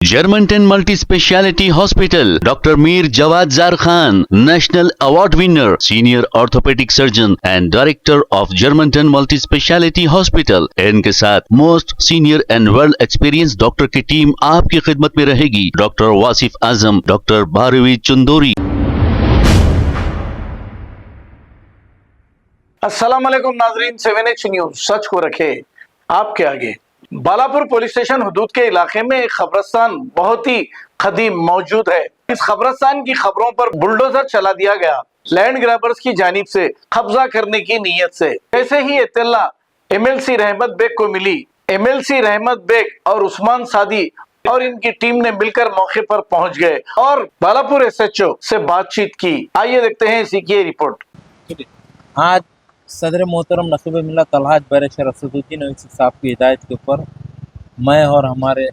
Germanton multi speciality hospital, doctor Mir Jawad jar Khan, national award winner, senior orthopaedic surgeon and director of Germanten multi speciality hospital. इनके साथ most senior and well experience doctor की team आपकी खिदमत में रहेगी। Doctor Wasif Azam, doctor Bharvi Chandori. अस्सलाम वालेकुम नाजरीन, 7H न्यूज सच को रखे आपके आगे। बालापुर पुलिस स्टेशन हुदूद के इलाके में एक कब्रिस्तान बहुत ही कदीम मौजूद है। इस कब्रिस्तान की खबरों पर बुलडोजर चला दिया गया लैंड ग्रैबर्स की जानिब से कब्जा करने की नीयत से। जैसे ही इत्तला MLC रहमत बेग को मिली, MLC रहमत बेग और उस्मान सादी और इनकी टीम ने मिलकर मौके पर पहुंच गए और बालापुर SHO से बातचीत की। आइए देखते हैं इसी की रिपोर्ट। आज सदर मोहतरम नसीब मिल्लत अलहाज बैरिस्टर असदुद्दीन ओवैसी साहब की हिदायत के ऊपर मैं और हमारे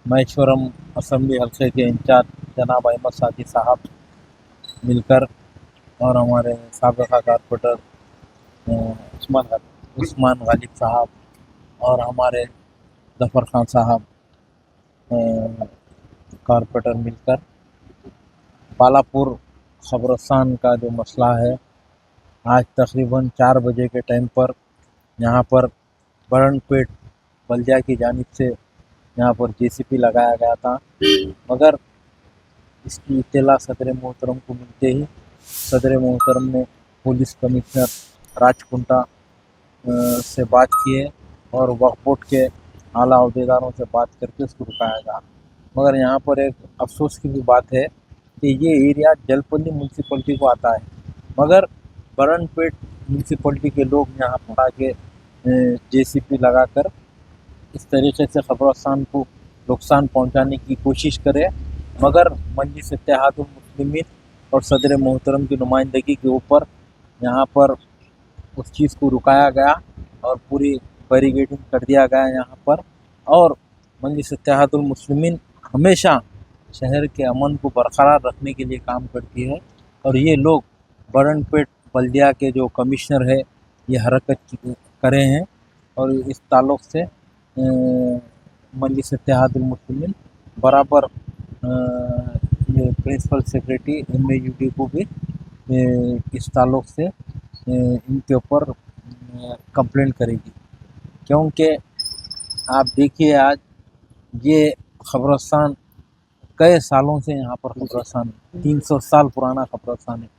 महेश्वरम असम्बली हल्के के इंचार्ज जनाब अहमद सादी साहब मिलकर और हमारे साबिक़ा कारपोरेटर उस्मान गालिब साहब और हमारे ज़फ़र खान साहब कारपोरेटर मिलकर बालापुर कब्रिस्तान का जो मसला है, आज तकरीबन 4 बजे के टाइम पर यहाँ पर बरनपेट बल्दिया की जानिब से यहाँ पर JCP लगाया गया था, मगर इसकी इत्तला सदर मोहतरम को मिलते ही सदर मोहतरम ने पुलिस कमिश्नर राजकुंटा से बात किए और वक्फ बोर्ड के आला अहदेदारों से बात करके उसको रुकाया गया। मगर यहाँ पर एक अफसोस की भी बात है कि ये एरिया जलपल्ली म्यूनसिपलिटी को आता है, मगर बरनपेट म्यूनसिपलिटी के लोग यहाँ पर आके JCP लगाकर इस तरीके से कब्रिस्तान को नुकसान पहुँचाने की कोशिश करे, मगर मजलिस इत्तेहादुल मुस्लिमीन और सदर मोहतरम की नुमाइंदगी के ऊपर यहाँ पर उस चीज़ को रुकाया गया और पूरी बैरिकेडिंग कर दिया गया यहाँ पर। और मजलिस इत्तेहादुल मुस्लिमीन हमेशा शहर के अमन को बरकरार रखने के लिए काम करती है और ये लोग बरनपेट बल्दिया के जो कमिश्नर है ये हरकत करे हैं और इस ताल्लुक़ से मजलिस इत्तेहादुल मुस्लिमीन बराबर ये प्रिंसिपल सेक्रेटरी MAUD को भी इस ताल्लुक़ से इनके ऊपर कंप्लेंट करेगी, क्योंकि आप देखिए आज ये कब्रिस्तान कई सालों से यहाँ पर कब्रिस्तान 300 साल पुराना कब्रिस्तान है,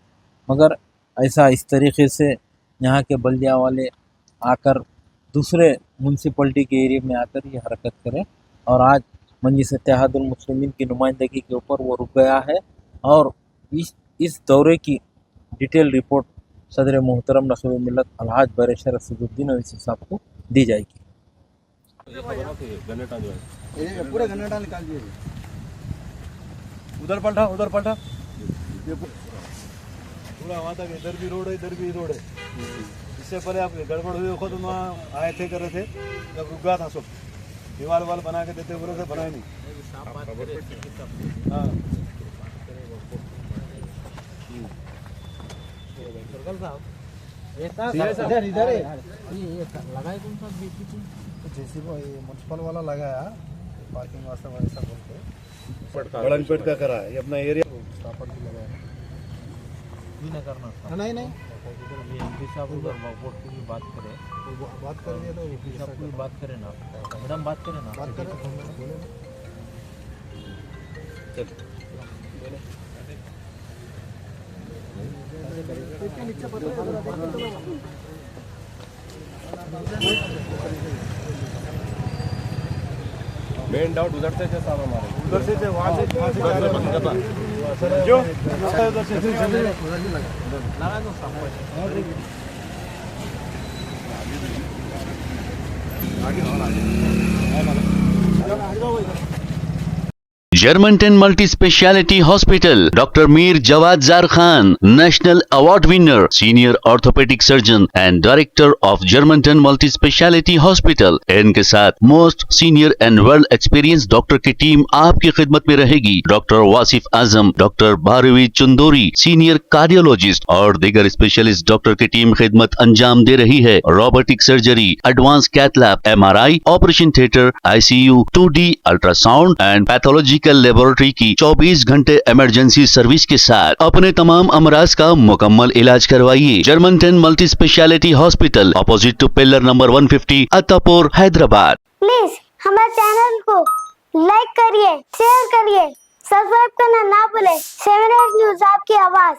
मगर ऐसा इस तरीके से यहाँ के बल्दिया वाले आकर दूसरे म्यूनसिपलिटी के एरिया में आकर ये हरकत करें और आज मजलिस इत्तेहादुल मुस्लिमीन की नुमाइंदगी के ऊपर वो रुक गया है और इस दौरे की डिटेल रिपोर्ट सदर मोहतरम नसीब मिल्लत अलहाज बैरिस्टर असदुद्दीन ओवैसी साहब को दी जाएगी। पूरा घन्टा निकाल दिए, उधर पलटा ये पूरा वहाँ तक। इधर भी रोड है, इससे पहले आप गड़बड़ हुई खुद वहाँ आए थे, कर रहे थे, जब रुक गया था सब दीवार वाल बना के देते बोले थे, बनाए नहीं। हाँ म्यूनसिपल वाला लगाया पार्किंग वास्ते वैसा बोलते बड़नपेट का करा है, ये अपना एरिया लगाया नहीं MP साहब उधर वक्फ बोर्ड की भी बात करें तो MP साहब की बात करें ना, मैडम बात करें मेन डाउट उधर से साहब हमारे उधर से वहाँ से जो उधर से Germanten multi speciality hospital, doctor Mir Jawad jar Khan, national award winner, senior orthopaedic surgeon and director of Germanten multi speciality hospital. इनके साथ most senior and well experience doctor की टीम आपकी खिदमत में रहेगी। Doctor Wasif Azam, doctor Bharvi Chandori, senior cardiologist और दीगर स्पेशलिस्ट डॉक्टर की टीम खिदमत अंजाम दे रही है। Robotic surgery, advance cath lab, MRI, operation theatre, ICU, 2D ultrasound and pathological laboratory की 24 घंटे इमरजेंसी सर्विस के साथ अपने तमाम अमराज का मुकम्मल इलाज करवाइए। Germanten multi speciality hospital, opposite to pillar number 150, Attapur, Hyderabad. Please हमारे चैनल को लाइक करिए, शेयर करिए, सब्सक्राइब करना ना भूले। 7 न्यूज़ आपकी आवाज।